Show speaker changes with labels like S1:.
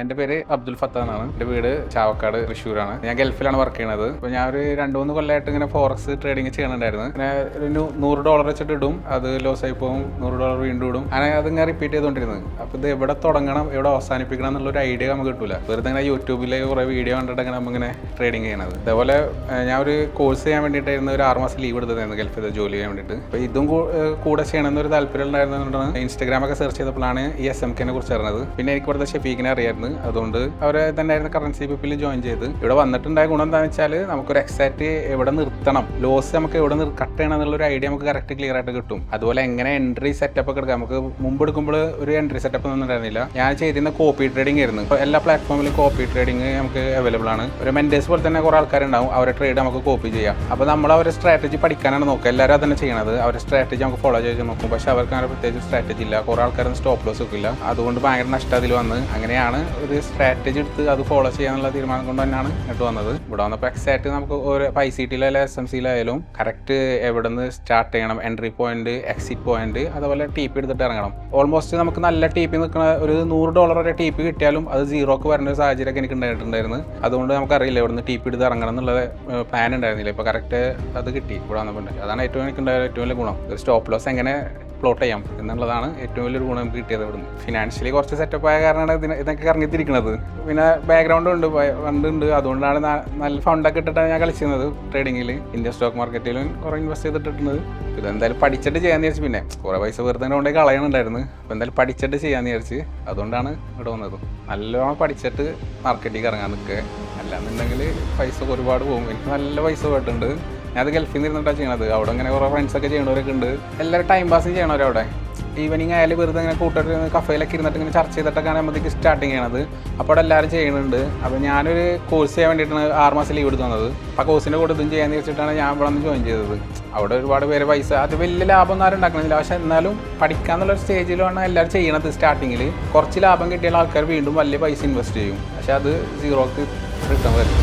S1: എൻ്റെ പേര് അബ്ദുൽ ഫത്താഹ് എന്നാണ്. എൻ്റെ വീട് ചാവക്കാട് തൃശ്ശൂരാണ്. ഞാൻ ഗൾഫിലാണ് വർക്ക് ചെയ്യുന്നത്. അപ്പോൾ ഞാൻ ഒരു 2-3 കൊല്ലമായിട്ട് ഇങ്ങനെ ഫോറക്സ് ട്രേഡിങ് ചെയ്യണുണ്ടായിരുന്നു. ഇങ്ങനെ ഒരു $100 വെച്ചിട്ട് ഇടും, അത് ലോസ് ആയി പോകും, $100 വീണ്ടും ഇടും, അങ്ങനെ അതിങ്ങനെ റിപ്പീറ്റ് ചെയ്തുകൊണ്ടിരുന്നത്. അപ്പോൾ ഇത് എവിടെ തുടങ്ങണം, എവിടെ അവസാനിപ്പിക്കണം എന്നുള്ളൊരു ഐഡിയ നമുക്ക് കിട്ടില്ല. വെറുതെ ഇങ്ങനെ യൂട്യൂബിലെ കുറേ വീഡിയോ കണ്ടിട്ടൊക്കെ നമ്മളിങ്ങനെ ട്രേഡിങ് ചെയ്യണത്. അതേപോലെ ഞാൻ ഒരു കോഴ്സ് ചെയ്യാൻ വേണ്ടിയിട്ടായിരുന്നു ഒരു 6 മാസം ലീവ് എടുത്തതായിരുന്നു ഗൾഫിൽ ജോലി ചെയ്യാൻ വേണ്ടിയിട്ട്. അപ്പോൾ ഇതും കൂടെ ചെയ്യണമെന്നൊരു താല്പര്യം ഉണ്ടായിരുന്നതുകൊണ്ടാണ് ഇൻസ്റ്റാഗ്രാമൊക്കെ സെർച്ച് ചെയ്തപ്പോഴാണ് ഈ SMK കുറിച്ച് അറിഞ്ഞത്. പിന്നെ എനിക്ക് ഇവിടുത്തെ ഷെഫീഖിനെ അറിയായിരുന്നു. അതുകൊണ്ട് അവരെ തന്നെയായിരുന്നു കറൻസി പീപ്പിൾ ജോയിൻ ചെയ്ത്. ഇവിടെ വന്നിട്ടുണ്ടായ ഗുണം എന്താണെന്ന് വെച്ചാൽ നമുക്കൊരു എക്സാക്റ്റ് എവിടെ നിർത്തണം, ലോസ് നമുക്ക് എവിടെ കട്ട് ചെയ്യണം എന്നുള്ളൊരു ഐഡിയ നമുക്ക് കറക്റ്റ് ക്ലിയർ ആയിട്ട് കിട്ടും. അതുപോലെ എങ്ങനെ എൻട്രി സെറ്റപ്പ് ഒക്കെ എടുക്കാം. നമുക്ക് മുമ്പ് എടുക്കുമ്പോൾ ഒരു എൻട്രി സെറ്റപ്പ് ഒന്നും ഉണ്ടായിരുന്നില്ല. ഞാൻ ചെയ്തിരുന്ന കോപ്പി ട്രേഡിംഗ് ആയിരുന്നു. ഇപ്പോൾ എല്ലാ പ്ലാറ്റ്ഫോമിലും കോപ്പി ട്രേഡിംഗ് നമുക്ക് അവൈലബിൾ ആണ്. ഒരു മെൻറ്റേഴ്സ് പോലെ തന്നെ കുറേ ആൾക്കാരുണ്ടാവും, അവരുടെ ട്രേഡ് നമുക്ക് കോപ്പി ചെയ്യാം. അപ്പോൾ നമ്മൾ അവരുടെ സ്ട്രാറ്റജി പഠിക്കാനാണ് നോക്കുക. എല്ലാവരും അതന്നെ ചെയ്യണത്. അവരുടെ സ്ട്രാറ്റജി നമുക്ക് ഫോളോ ചെയ്ത് നോക്കും. പക്ഷേ അവർക്ക് അങ്ങനെ പ്രത്യേകിച്ച് സ്ട്രാറ്റജി ഇല്ല. കുറേ ആൾക്കാരൊന്നും സ്റ്റോപ്പ് ലോസ് വെക്കില്ല. അതുകൊണ്ട് ഭയങ്കര നഷ്ടം അതിൽ വന്ന് അങ്ങനെയാണ് ഒരു സ്ട്രാറ്റജി എടുത്ത് അത് ഫോളോ ചെയ്യാനുള്ള തീരുമാനം കൊണ്ട് തന്നെയാണ് ഇങ്ങോട്ട് വന്നത്. ഇവിടെ വന്നപ്പോൾ എക്സാക്ട് നമുക്ക് ഒരു ICT-ലായാലും SMC-ലായാലും കറക്റ്റ് എവിടെ നിന്ന് സ്റ്റാർട്ട് ചെയ്യണം, എൻട്രി പോയിന്റ്, എക്സിറ്റ് പോയിന്റ്, അതുപോലെ TP എടുത്തിട്ട് ഇറങ്ങണം. ഓൾമോസ്റ്റ് നമുക്ക് നല്ല TP നിൽക്കുന്ന ഒരു $100 വരെ TP കിട്ടിയാലും അത് 0ക്ക് വരുന്ന ഒരു സാഹചര്യമൊക്കെ എനിക്ക് ഉണ്ടായിട്ടുണ്ടായിരുന്നു. അതുകൊണ്ട് നമുക്കറിയില്ല ഇവിടുന്ന് TP എടുത്ത് ഇറങ്ങണം എന്നുള്ള പ്ലാൻ ഉണ്ടായിരുന്നില്ല. ഇപ്പോൾ കറക്റ്റ് അത് കിട്ടി ഇവിടെ വന്നപ്പോൾ. അതാണ് എനിക്കുണ്ടായ ഏറ്റവും വലിയ ഗുണം. ഒരു സ്റ്റോപ്പ് ലോസ് എങ്ങനെ പ്ലോട്ട് ചെയ്യാം എന്നുള്ളതാണ് ഏറ്റവും വലിയൊരു ഗുണം നമുക്ക് കിട്ടിയത് ഇവിടുന്ന്. ഫിനാൻഷ്യലി കുറച്ച് സെറ്റപ്പ് ആയ കാരണമാണ് ഇതൊക്കെ ഇറങ്ങിത്തിരിക്കുന്നത്. പിന്നെ ബാക്ക്ഗ്രൗണ്ട് ഉണ്ട്, അതുകൊണ്ടാണ് നല്ല ഫണ്ടൊക്കെ ഇട്ടിട്ടാണ് ഞാൻ കളിച്ചിരുന്നത് ട്രേഡിങ്ങിൽ. ഇന്ത്യൻ സ്റ്റോക്ക് മാർക്കറ്റിലും കുറേ ഇൻവെസ്റ്റ് ചെയ്തിട്ടുണ്ട്. ഇതെന്തായാലും പഠിച്ചിട്ട് ചെയ്യാന്ന് വിചാരിച്ചു. പിന്നെ കുറേ പൈസ വെറുതെ കൊണ്ടേ കളയണുണ്ടായിരുന്നു. അപ്പോൾ എന്തായാലും പഠിച്ചിട്ട് ചെയ്യാന്ന് വിചാരിച്ച് അതുകൊണ്ടാണ് ഇവിടെ വന്നത്. നല്ലോണം പഠിച്ചിട്ട് മാർക്കറ്റിലേക്ക് ഇറങ്ങാൻ നിൽക്കുക. അല്ലാന്നുണ്ടെങ്കിൽ പൈസ ഒരുപാട് പോകും. എനിക്ക് നല്ല പൈസ പോയിട്ടുണ്ട്. ഞാൻ അത് ഗൾഫിൽ നിന്ന് ഇരുന്നിട്ടാണ് ചെയ്യണത്. അവിടെ അങ്ങനെ കുറേ ഫ്രണ്ട്സൊക്കെ ചെയ്യണവരൊക്കെ ഉണ്ട്. എല്ലാവരും ടൈം പാസും ചെയ്യണവരവിടെ. ഈവനിങ് ആയാലും വെറുതെ ഇങ്ങനെ കൂട്ടർ കഫേയിലൊക്കെ ഇരുന്നിട്ട് ഇങ്ങനെ ചർച്ച ചെയ്തിട്ടൊക്കെയാണ് നമുക്ക് സ്റ്റാർട്ടിങ് ചെയ്യണത്. അപ്പോൾ അവിടെ എല്ലാവരും ചെയ്യുന്നുണ്ട്. അപ്പോൾ ഞാനൊരു കോഴ്സ് ചെയ്യാൻ വേണ്ടിയിട്ടാണ് 6 മാസം ലീവ് എടുത്ത് വന്നത്. അപ്പോൾ കോഴ്സിൻ്റെ കൂടെ ഇതും ചെയ്യാമെന്ന് വെച്ചിട്ടാണ് ഞാൻ ഇവിടെ നിന്ന് ജോയിൻ ചെയ്തത്. അവിടെ ഒരുപാട് പേര് പൈസ അത് വലിയ ലാഭമൊന്നും ആരും ഉണ്ടാക്കണമെന്നില്ല. പക്ഷേ എന്നാലും പഠിക്കാമെന്നുള്ളൊരു സ്റ്റേജിലാണ് എല്ലാവരും ചെയ്യണത്. സ്റ്റാർട്ടിങ്ങിൽ കുറച്ച് ലാഭം കിട്ടിയാൽ ആൾക്കാർ വീണ്ടും വലിയ പൈസ ഇൻവെസ്റ്റ് ചെയ്യും. പക്ഷേ അത് 0ക്ക് റിട്ടേൺ വരും.